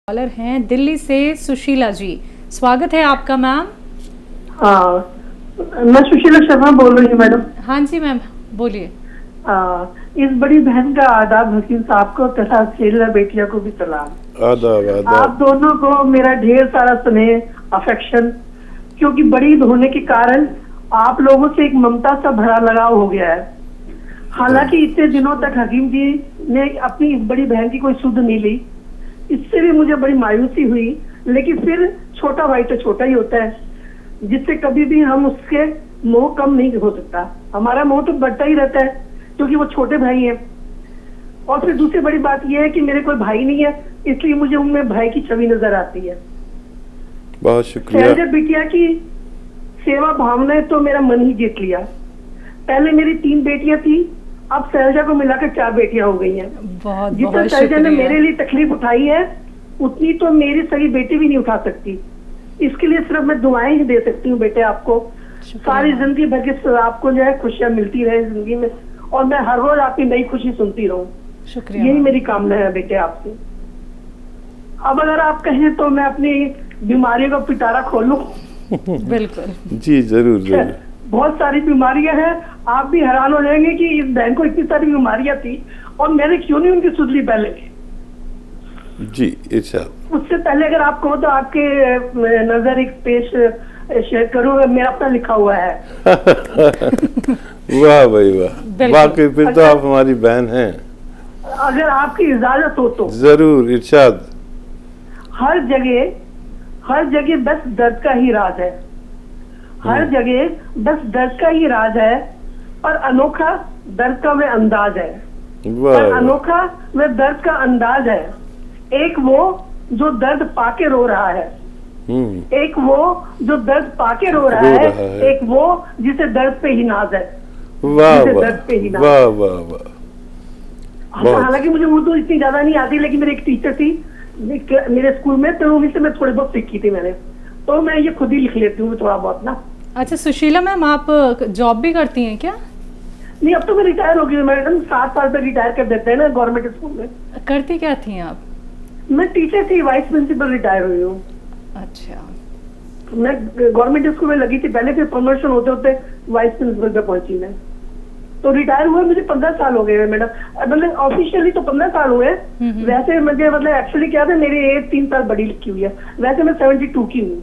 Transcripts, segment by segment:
Collar हैं दिल्ली से सुशीला जी। स्वागत है आपका मैम। हाँ, मैं सुशीला शर्मा बोल रही हूँ मैडम। हाँ जी मैम, बोलिए। इस बड़ी बहन का आदाब हसीन साहब को तथा शेला बेटिया को भी सलाम। आदाब आदाब। आप दोनों को मेरा ढेर सारा स्नेह अफेक्शन, क्योंकि बड़ी होने के कारण आप लोगों से एक ममता सा भरा लगाव हो गया है। हालांकि इतने दिनों तक हकीम जी ने अपनी इस बड़ी बहन की कोई सुध नहीं ली, इससे भी मुझे बड़ी मायूसी हुई। लेकिन फिर छोटा भाई तो छोटा ही होता है, जिससे कभी भी हम उसके मोह कम नहीं हो सकता। हमारा मोह तो बढ़ता ही रहता है क्योंकि वो छोटे भाई हैं। और फिर दूसरी बड़ी बात यह है कि मेरे कोई भाई नहीं है, इसलिए मुझे उनमें भाई की छवि नजर आती है। बहुत शुक्रिया। शैलजा बिटिया की सेवा भावना तो मेरा मन ही जीत लिया। पहले मेरी 3 बेटियां थी, अब शैलजा को मिलाकर 4 बेटियां हो गई हैं। बहुत जितना बहुत शैलजा ने शुक्रिया। मेरे लिए तकलीफ उठाई है, उतनी तो मेरी सही बेटी भी नहीं उठा सकती। इसके लिए सिर्फ मैं दुआएं ही दे सकती हूँ बेटे आपको। सारी जिंदगी भर के आपको जो है खुशियां मिलती रहे जिंदगी में, और मैं हर रोज आपकी नई खुशी सुनती रहूं। शुक्रिया यही मैम। मेरी कामना है बेटे आपसे। अब अगर आप कहें तो मैं अपनी बीमारियों का पिटारा खोलूं। बिल्कुल जी जरूर जरूर। बहुत सारी बीमारियां हैं, आप भी हैरान हो जाएंगे कि इस बहन को इतनी सारी बीमारियां थी और मैंने क्यों नहीं उनकी सुध ली पहले। जी इरशाद। उससे पहले अगर आप कहो तो आपके नजर एक पेश शेयर करूँ, मेरा अपना लिखा हुआ है। वाह भाई वाह, वाकई फिर तो आप हमारी बहन हैं। अगर आपकी इजाजत हो तो जरूर इरशाद। हर जगह बस दर्द का ही राज है। हर जगह बस दर्द का ही राज है, पर अनोखा दर्द का वह अंदाज है। वाह पर वाह। अनोखा वह दर्द का अंदाज है। एक वो जो दर्द पाके रो रहा है, एक वो जो दर्द पाके रो रहा है, एक वो जिसे दर्द पे ही नाज है। वाह जिसे वाह दर्द पे ही नाज। वाह वाह वाह। बहुत। हालांकि मुझे उर्दू इतनी ज्यादा नहीं आती, लेकिन मेरी एक टीचर थी मेरे स्कूल में, तो उन्हीं से मैं थोड़ी बहुत सीखी थी मैंने, तो मैं ये खुद ही लिख लेती हूँ थोड़ा बहुत ना। अच्छा सुशीला मैम, आप जॉब भी करती हैं क्या? नहीं, अब तो मैं रिटायर हो गई मैडम। 7 साल पे रिटायर कर देते हैं ना गवर्नमेंट स्कूल में। करती क्या थी आप? मैं टीचर थी, वाइस प्रिंसिपल रिटायर हुई हूँ। अच्छा, मैं गवर्नमेंट स्कूल में लगी थी पहले, फिर प्रमोशन होते होते वाइस प्रिंसिपल पे पहुंची मैं। तो रिटायर हुए मुझे 15 साल हो गए मैडम। मतलब ऑफिशियली तो 15 साल हुए, वैसे मुझे मतलब एक्चुअली क्या था, मेरी एज 3 साल बड़ी लिखी हुई है। वैसे मैं 72 की हूँ।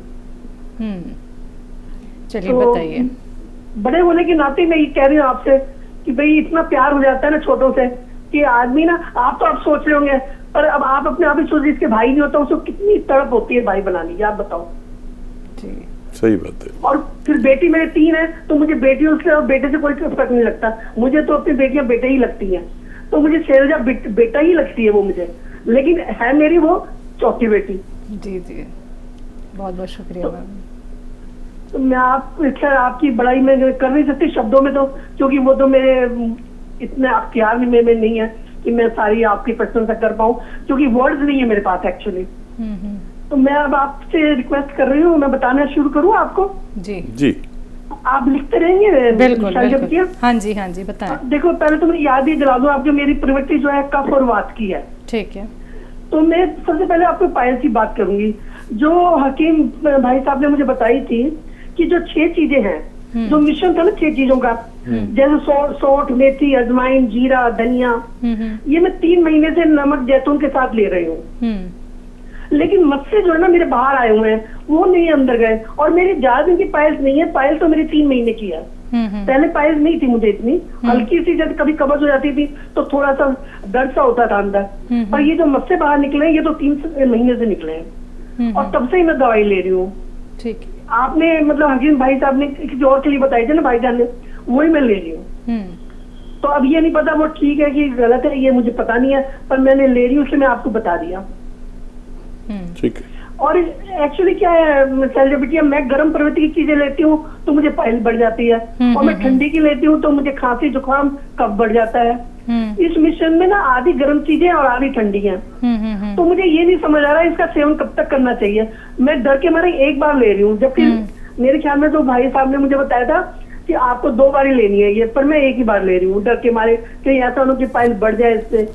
चलिए तो बताइए। बड़े होने के नाते मैं ये कह रही हूँ आपसे कि भाई इतना प्यार हो जाता है ना छोटों से, कि आदमी ना, आप सोच रहे होंगे, पर अब आप अपने आप ही सोच, इसके भाई नहीं होता उसको कितनी तड़प होती है भाई बनाने की, आप बताओ। जी सही बात है। और फिर बेटी मेरे 3 है, तो मुझे बेटियों से और बेटे से कोई फर्क नहीं लगता। मुझे तो अपनी बेटियां बेटे ही लगती हैं, तो मुझे शैलजा बेटा ही लगती है वो मुझे, लेकिन है मेरी वो चौथी बेटी। जी जी, बहुत बहुत शुक्रिया मैम। तो मैं खैर आपकी बड़ाई में कर नहीं सकती शब्दों में, तो क्योंकि वो तो मेरे इतने अख्तियार भी में नहीं है कि मैं सारी आपकी प्रशंसा कर पाऊँ, क्योंकि वर्ड्स नहीं है मेरे पास एक्चुअली। तो मैं अब आपसे रिक्वेस्ट कर रही हूँ, मैं बताना शुरू करूँ आपको? जी जी आप लिखते रहेंगे? बिल्कुल बिल्कुल। बिल्कुल। हाँ जी बताएं। देखो, पहले तो मैं याद ही दिला दूं, आपकी मेरी प्रवृत्ति जो है कफ और वात की है। ठीक है। तो मैं सबसे पहले आपको पायल की बात करूंगी, जो हकीम भाई साहब ने मुझे बताई थी कि जो 6 चीजें हैं, जो मिश्रण था ना 6 चीजों का, जैसे सौंठ, मेथी, अजवाइन, जीरा, धनिया, ये मैं 3 महीने से नमक जैतून के साथ ले रही हूँ। लेकिन मस्से जो है ना मेरे बाहर आए हुए हैं, वो नहीं अंदर गए। और मेरी ज्यादा दिन की पायल्स नहीं है, पायल तो मेरी 3 महीने की है। पहले पायल नहीं थी मुझे इतनी, हल्की सी, जब कभी कब्ज हो जाती थी तो थोड़ा सा दर्द सा होता था अंदर। पर ये जो मस्से बाहर निकले हैं, ये तो 3 महीने से निकले हैं, और तब से ही मैं दवाई ले रही हूँ। ठीक। आपने मतलब हकीम भाई साहब ने किसी और के लिए बताई थी ना भाईजान ने, वही मैं ले रही हूँ। तो अब ये नहीं पता वो ठीक है कि गलत है, ये मुझे पता नहीं है, पर मैंने ले रही हूँ, इसलिए मैं आपको बता दिया। ठीक है। और एक्चुअली क्या है शैलजा बिटिया, मैं गर्म प्रवृत्ति की चीजें लेती हूँ तो मुझे पायल बढ़ जाती है, और मैं ठंडी की लेती हूँ तो मुझे खांसी जुकाम कफ बढ़ जाता है। इस मिश्रण में ना आधी गर्म चीजें और आधी ठंडी हैं। तो मुझे ये नहीं समझ आ रहा है इसका सेवन कब तक करना चाहिए। मैं डर के मारे एक बार ले रही हूँ, जबकि मेरे ख्याल में तो भाई साहब ने मुझे बताया था कि आपको 2 बार ही लेनी है ये, पर मैं एक ही बार ले रही हूँ डर के मारे, कहीं ऐसा हो कि पायल बढ़ जाए इससे।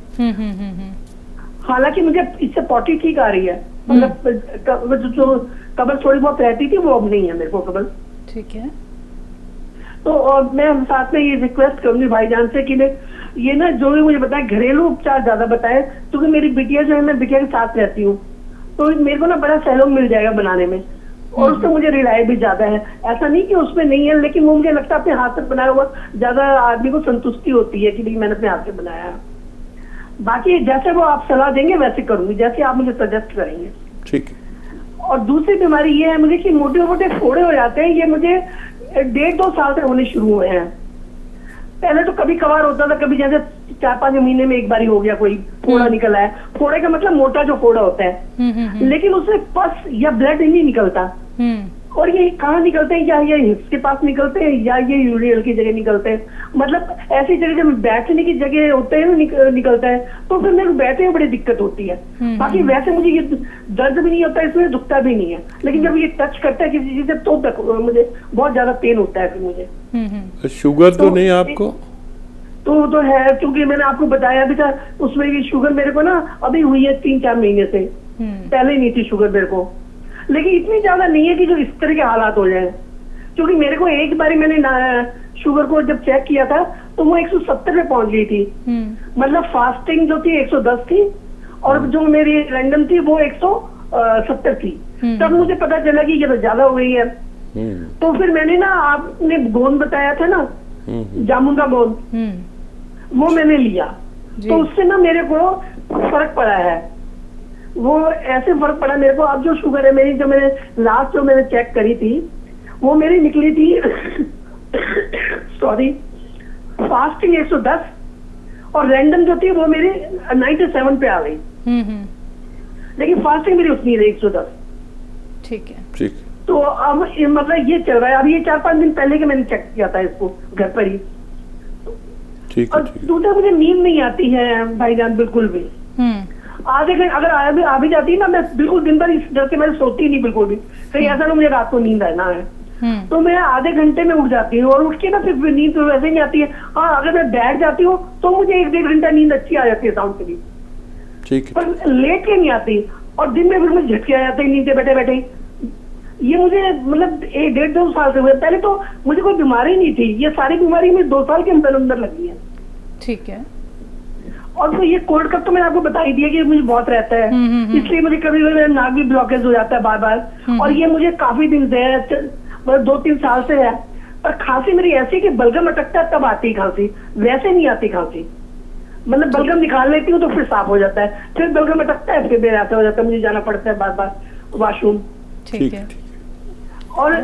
हालांकि मुझे इससे पॉटी ठीक आ रही है, मतलब जो कब्ज थोड़ी बहुत रहती थी वो अब नहीं है मेरे को कब्ज। ठीक है। तो और मैं साथ में ये रिक्वेस्ट करूंगी भाईजान से कि ये ना जो भी मुझे बताए घरेलू उपचार ज्यादा बताए, क्योंकि मेरी बिटिया जो है, मैं बिटिया के साथ रहती हूँ, तो मेरे को ना बड़ा सहयोग मिल जाएगा बनाने में, और उससे मुझे रिलाई भी ज्यादा है। ऐसा नहीं कि उसमें नहीं है, लेकिन वो मुझे लगता है अपने हाथ से बनाया हुआ ज्यादा आदमी को संतुष्टि होती है कि नहीं मैंने अपने हाथ से बनाया। बाकी जैसे वो आप सलाह देंगे वैसे करूंगी, जैसे आप मुझे सजेस्ट करेंगे। ठीक है। और दूसरी बीमारी ये है मुझे कि मोटे मोटे फोड़े हो जाते हैं, ये मुझे 1.5-2 साल से होने शुरू हुए हैं। पहले तो कभी कभार होता था, कभी जैसे 4-5 महीने में एक बार ही हो गया कोई फोड़ा निकला है। फोड़े का मतलब मोटा जो फोड़ा होता है, लेकिन उससे पस या ब्लड नहीं निकलता। और ये कहाँ निकलते हैं, या ये हिप्स के पास निकलते हैं या ये यूरियल की जगह निकलते हैं, मतलब ऐसी जगह जब बैठने की जगह होते हैं निकलता है, तो फिर मेरे को बैठने में बड़ी दिक्कत होती है। बाकी वैसे मुझे ये दर्द भी नहीं होता, इसमें दुखता भी नहीं है, लेकिन जब ये टच करता है किसी चीज से तो मुझे बहुत ज्यादा पेन होता है। फिर मुझे शुगर तो नहीं आपको? तो है, क्योंकि मैंने आपको बताया भी था, उसमें भी शुगर मेरे को ना अभी हुई है 3-4 महीने से, पहले नहीं थी शुगर मेरे को, लेकिन इतनी ज्यादा नहीं है कि जो इस तरह के हालात हो जाए। क्योंकि मेरे को एक बारी मैंने शुगर को जब चेक किया था तो वो 170 पे पहुंच गई थी, मतलब फास्टिंग जो थी 110 थी, और जो मेरी रैंडम थी वो 170 थी। तब मुझे पता चला कि ये तो ज्यादा हो गई है। तो फिर मैंने ना, आपने गोंद बताया था ना, जामुन का गोंद, वो मैंने लिया, तो उससे ना मेरे को फर्क पड़ा है। वो ऐसे फर्क पड़ा मेरे को। अब जो शुगर है मेरी, जो मैंने लास्ट जो मैंने चेक करी थी, वो मेरी निकली थी सॉरी, फास्टिंग 110 और रैंडम जो थी वो मेरी 97 पे आ गई, लेकिन फास्टिंग मेरी उतनी रही 110। ठीक है। ठीक। तो अब मतलब ये चल रहा है। अब ये 4-5 दिन पहले के मैंने चेक किया था इसको घर पर ही। ठीक और दूसरा, मुझे नींद नहीं आती है भाईजान बिल्कुल भी। आधे घंटे अगर आ भी जाती है ना, मैं बिल्कुल दिन भर इस डर से मैं सोती नहीं बिल्कुल भी, कहीं ऐसा ना मुझे रात को नींद आना है। तो मैं आधे घंटे में उठ जाती हूँ, और उठ के ना फिर नींद तो वैसे नहीं आती है। हाँ, अगर मैं बैठ जाती हूँ तो मुझे 1-1.5 घंटा नींद अच्छी आ जाती है साउंड से भी, ठीक है। पर लेट के नहीं आती। और दिन में फिर मुझे झटके आ जाते हैं नींद से बैठे बैठे। ये मुझे मतलब 1-1.5-2 साल से हुए। पहले तो मुझे कोई बीमारी नहीं थी, ये सारी बीमारी मुझे 2 साल के अंदर अंदर लगी है। ठीक है। और तो ये कोल्ड कफ तो मैंने आपको बता ही दिया कि मुझे बहुत रहता है, इसलिए मुझे कभी कभी नाक भी ब्लॉकेज हो जाता है बार बार। और ये मुझे काफी दिन से है, मतलब 2-3 साल से है। पर खांसी मेरी ऐसी कि बलगम अटकता है तब आती खांसी, वैसे नहीं आती खांसी। मतलब बलगम निकाल लेती हूँ तो फिर साफ हो जाता है, फिर बलगम अटकता है, फिर मेरा ऐसा हो जाता है, मुझे जाना पड़ता है बार बार वॉशरूम। ठीक है। और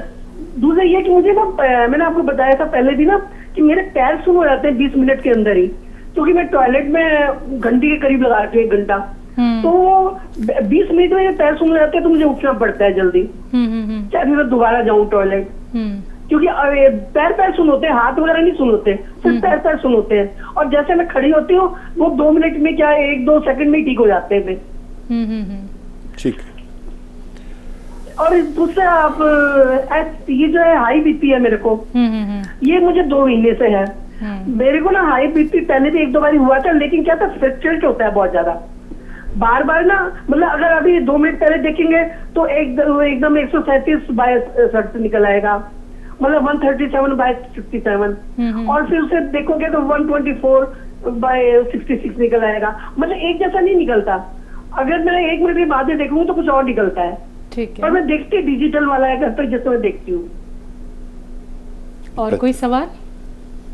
दूसरा ये कि मुझे ना, मैंने आपको बताया था पहले भी ना, कि मेरे पैर सुन हो जाते हैं 20 मिनट के अंदर ही, क्योंकि मैं टॉयलेट में घंटे के करीब लगाती हूँ, 1 घंटा। तो 20 मिनट में पैर सुन जाते हैं तो मुझे उठना पड़ता है जल्दी, चाहे मैं दोबारा जाऊँ टॉयलेट, क्योंकि पैर सुन होते हैं, हाथ वगैरह नहीं सुन होते, सिर्फ पैर सुन होते हैं। और जैसे मैं खड़ी होती हूँ वो 2 मिनट में क्या 1-2 सेकंड में ठीक हो जाते हैं। ठीक। और दूसरा, आप ये जो है हाई बीपी है मेरे को, ये मुझे 2 महीने से है। मेरे को ना हाई बीपी पहले भी 1-2 बार हुआ था, लेकिन क्या था, फ्लक्चुएट होता है बहुत ज्यादा, बार बार ना। मतलब अगर अभी 2 मिनट पहले देखेंगे तो एकदम 137/60 निकल आएगा, मतलब 137/67, और फिर उसे देखोगे तो 124/66 निकल आएगा। मतलब एक जैसा नहीं निकलता। अगर मैं 1 मिनट के बाद में देखूंगी तो कुछ और निकलता है। ठीक है। पर मैं देखती डिजिटल वाला है घर पर, जैसे मैं देखती हूँ। और कोई सवाल?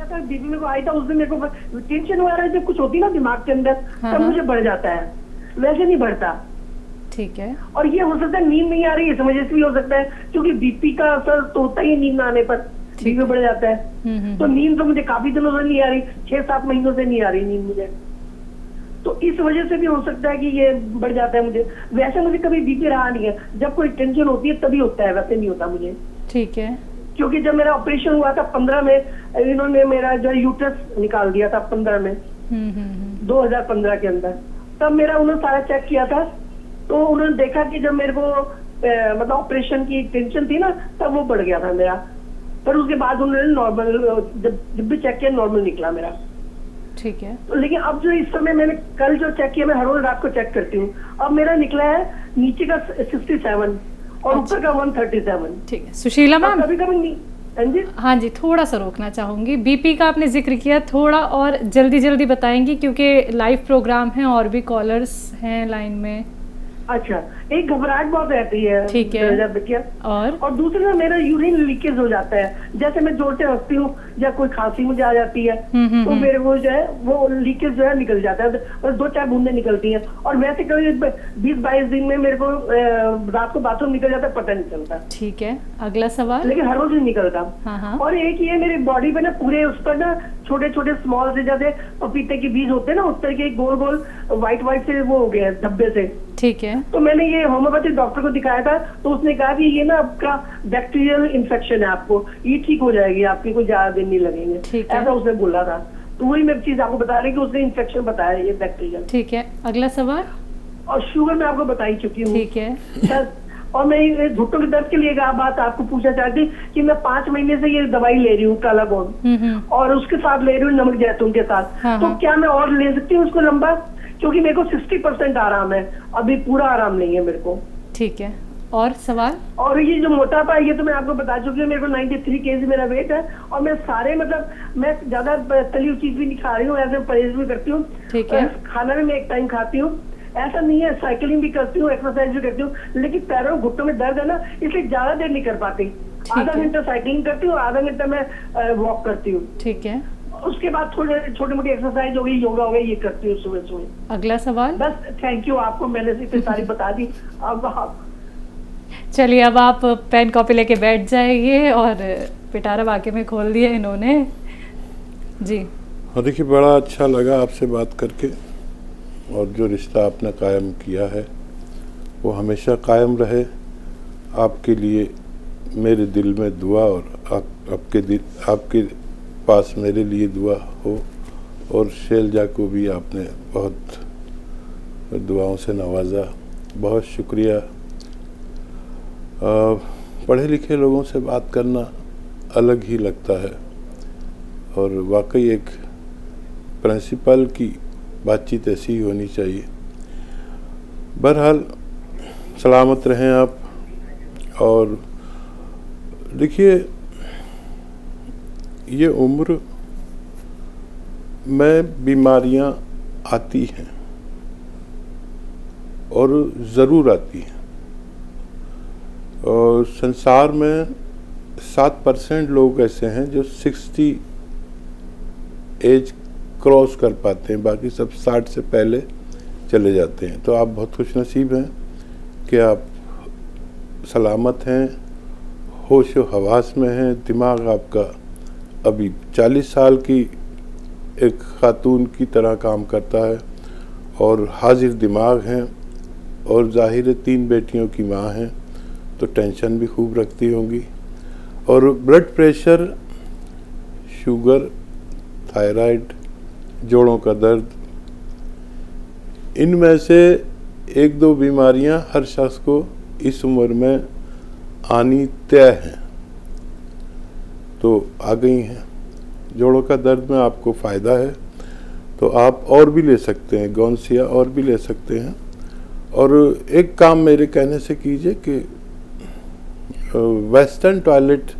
बीबी मेरे को आई था उस दिन, मेरे को टेंशन वगैरह जब कुछ होती ना दिमाग के अंदर, तब मुझे बढ़ जाता है, वैसे नहीं बढ़ता। ठीक है। और ये हो सकता है नींद नहीं आ रही, इस वजह से भी हो सकता है, क्योंकि बीपी का असर तो होता ही नींद आने पर, बीपी बढ़ जाता है। तो नींद तो मुझे काफी दिनों से नहीं आ रही, 6-7 महीनों से नहीं आ रही नींद मुझे, तो इस वजह से भी हो सकता है कि ये बढ़ जाता है मुझे। वैसे मुझे कभी बीपी रहा नहीं है, जब कोई टेंशन होती है तभी होता है, वैसे नहीं होता मुझे। ठीक है। क्योंकि जब मेरा ऑपरेशन हुआ था 15 में, इन्होंने मेरा जो यूट्रस निकाल दिया था 15 में, 2015 के अंदर, तब मेरा उन्होंने सारा चेक किया था, तो उन्होंने देखा कि जब मेरे को मतलब ऑपरेशन की टेंशन थी ना, तब वो बढ़ गया था मेरा। पर उसके बाद उन्होंने नॉर्मल, जब भी चेक किया नॉर्मल निकला मेरा। ठीक है। तो लेकिन अब जो इस समय मैंने कल जो चेक किया, मैं हर रोज रात को चेक करती हूँ, अब मेरा निकला है नीचे का 67 और ऊपर का 137। ठीक है सुशीला मैम, कभी कभी नहीं। हाँ जी, हाँ जी, थोड़ा सा रोकना चाहूँगी। बीपी का आपने जिक्र किया, थोड़ा और जल्दी जल्दी बताएंगी क्योंकि लाइव प्रोग्राम है और भी कॉलर्स हैं लाइन में। अच्छा, एक घबराहट बहुत रहती है। ठीक है। जब क्या और दूसरा ना मेरा यूरिन लीकेज हो जाता है, जैसे मैं जोर से हंसती हूँ या कोई खांसी मुझे आ जाती है तो मेरे वो जो है वो लीकेज जो है निकल जाता है, बस 2-4 बूंदें निकलती हैं। और वैसे कभी 20-22 दिन में मेरे को रात को बाथरूम निकल जाता है, पता नहीं चलता। ठीक है, अगला सवाल। लेकिन हर रोज नहीं निकलता। हाँ हाँ। और एक ये मेरी बॉडी पे ना पूरे उस पर ना छोटे छोटे स्मॉल से, जैसे पपीते के बीज होते हैं ना, उस तरह के गोल गोल व्हाइट से वो हो गए धब्बे से। ठीक है। तो मैंने ये होम्योपैथिक डॉक्टर को दिखाया था, तो उसने कहा कि ये ना आपका बैक्टीरियल इन्फेक्शन है, आपको ये ठीक हो जाएगी, आपके कोई ज्यादा दिन नहीं लगेंगे, ठीक है। ऐसा उसने बोला था। तो वही मैं चीज आपको बता रही कि उसने इन्फेक्शन बताया ये बैक्टीरियल। ठीक है, अगला सवाल। और शुगर मैं आपको बता ही चुकी हूँ। ठीक है। और मैं ये घुटनों के दर्द के लिए एक बात आपको पूछना चाहती कि मैं 5 महीने से ये दवाई ले रही हूँ काला गोंद, और उसके साथ ले रही हूँ नमक जैतून के साथ। हाँ, तो हाँ। क्या मैं और ले सकती हूँ उसको लंबा, क्योंकि मेरे को 60% आराम है, अभी पूरा आराम नहीं है मेरे को। ठीक है, और सवाल। और ये जो मोटापा है ये तो मैं आपको बता चुकी हूँ, मेरे को 93 kg मेरा वेट है, और मैं सारे मतलब मैं ज्यादा तली हुई चीज भी नहीं खा रही हूँ, ऐसे परहेज भी करती हूँ। ठीक है। खाना भी मैं एक टाइम खाती हूँ, ऐसा नहीं है, साइकिलिंग भी करती हूँ, एक्सरसाइज भी करती हूँ, लेकिन पैरों घुटनों में दर्द है ना, इसलिए ज्यादा देर नहीं कर पाती। आधा है। घंटा साइकिलिंग करती हूँ, आधा घंटा मैं वॉक करती हूँ, ठीक है, उसके बाद थोड़े छोटी मोटी एक्सरसाइज हो गई, योगा हो गई, ये करती हूँ सुबह सुबह। अगला सवाल। बस थैंक यू, आपको मैंने इतनी सारी बता दी। अब चलिए, अब आप पेन कॉपी लेके बैठ जाइए, और पिटारा वाकई में खोल दिया इन्होंने जी। हाँ देखिए, बड़ा अच्छा लगा आपसे बात करके, और जो रिश्ता आपने कायम किया है वो हमेशा कायम रहे। आपके लिए मेरे दिल में दुआ, और आपके पास मेरे लिए दुआ हो। और शैलजा को भी आपने बहुत दुआओं से नवाजा, बहुत शुक्रिया। पढ़े लिखे लोगों से बात करना अलग ही लगता है, और वाकई एक प्रिंसिपल की बातचीत ऐसी ही होनी चाहिए। बहरहाल सलामत रहें आप। और देखिए, ये उम्र में बीमारियां आती हैं, और ज़रूर आती हैं। और संसार में 7% लोग ऐसे हैं जो 60 एज क्रॉस कर पाते हैं, बाकी सब 60 से पहले चले जाते हैं। तो आप बहुत खुशनसीब हैं कि आप सलामत हैं, होश व हवास में हैं। दिमाग आपका अभी 40 साल की एक खातून की तरह काम करता है, और हाजिर दिमाग हैं, और ज़ाहिर 3 बेटियों की माँ हैं, तो टेंशन भी खूब रखती होंगी। और ब्लड प्रेशर, शुगर, थायराइड, जोड़ों का दर्द, इनमें से 1-2 बीमारियां हर शख्स को इस उम्र में आनी तय हैं, तो आ गई हैं। जोड़ों का दर्द में आपको फ़ायदा है, तो आप और भी ले सकते हैं, गौनसिया और भी ले सकते हैं। और एक काम मेरे कहने से कीजिए कि वेस्टर्न टॉयलेट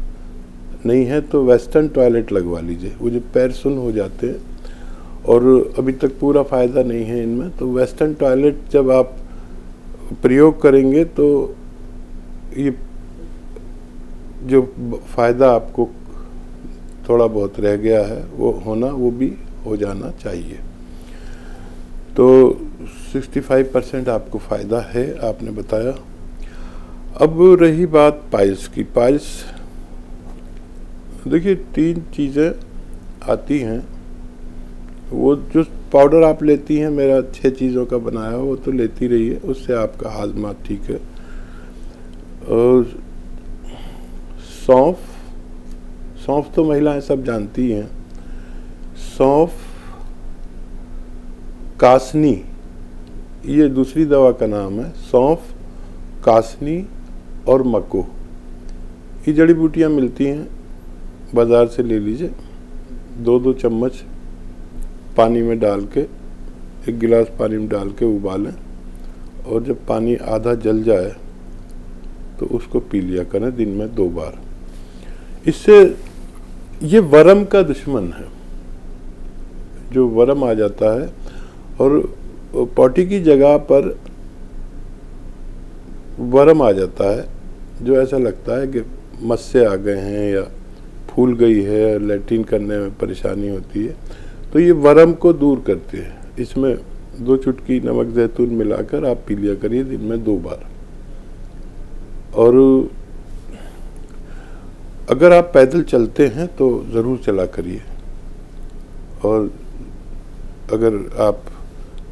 नहीं है तो वेस्टर्न टॉयलेट लगवा लीजिए। वो जो पैर सुन हो जाते हैं और अभी तक पूरा फ़ायदा नहीं है इनमें, तो वेस्टर्न टॉयलेट जब आप प्रयोग करेंगे तो ये जो फ़ायदा आपको थोड़ा बहुत रह गया है वो भी हो जाना चाहिए। तो 65% आपको फ़ायदा है, आपने बताया। अब रही बात पाइल्स की। पाइल्स देखिए 3 चीज़ें आती हैं। वो जो पाउडर आप लेती हैं, मेरा 6 चीज़ों का बनाया वो तो लेती रही है, उससे आपका हाजमा ठीक है। और सौंफ तो महिलाएं सब जानती हैं। सौंफ, कासनी, ये दूसरी दवा का नाम है। सौंफ, कासनी और मको, ये जड़ी बूटियां मिलती हैं, बाज़ार से ले लीजिए। 2-2 चम्मच पानी में डाल के, 1 गिलास पानी में डाल के उबालें, और जब पानी आधा जल जाए तो उसको पी लिया करें दिन में 2 बार। इससे ये वर्म का दुश्मन है, जो वर्म आ जाता है, और पॉटी की जगह पर वर्म आ जाता है, जो ऐसा लगता है कि मस्से आ गए हैं या फूल गई है, लैट्रिन करने में परेशानी होती है, तो ये वर्म को दूर करती है। इसमें 2 चुटकी नमक जैतून मिलाकर आप पी लिया करिए दिन में 2 बार। और अगर आप पैदल चलते हैं तो ज़रूर चला करिए, और अगर आप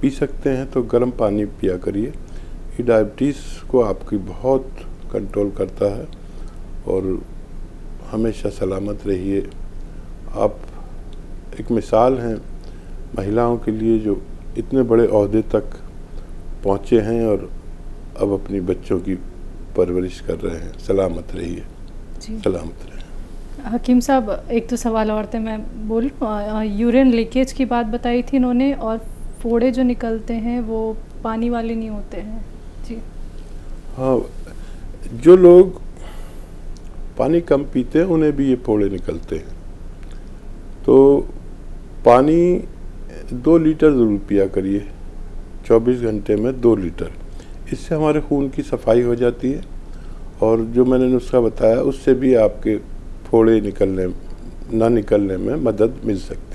पी सकते हैं तो गर्म पानी पिया करिए। ये डायबिटीज़ को आपकी बहुत कंट्रोल करता है, और हमेशा सलामत रहिए। आप एक मिसाल हैं महिलाओं के लिए जो इतने बड़े ओहदे तक पहुँचे हैं और अब अपनी बच्चों की परवरिश कर रहे हैं। सलामत रहिए, सलामत रहिए। हकीम साहब, एक तो सवाल और थे, मैं बोलूँ, यूरिन लीकेज की बात बताई थी इन्होंने, और फोड़े जो निकलते हैं वो पानी वाले नहीं होते हैं जी। हाँ, जो लोग पानी कम पीते हैं उन्हें भी ये फोड़े निकलते हैं। तो पानी 2 लीटर ज़रूर पिया करिए, 24 घंटे में 2 लीटर। इससे हमारे खून की सफाई हो जाती है, और जो मैंने नुस्खा बताया उससे भी आपके फोड़े ना निकलने में मदद मिल सकती है।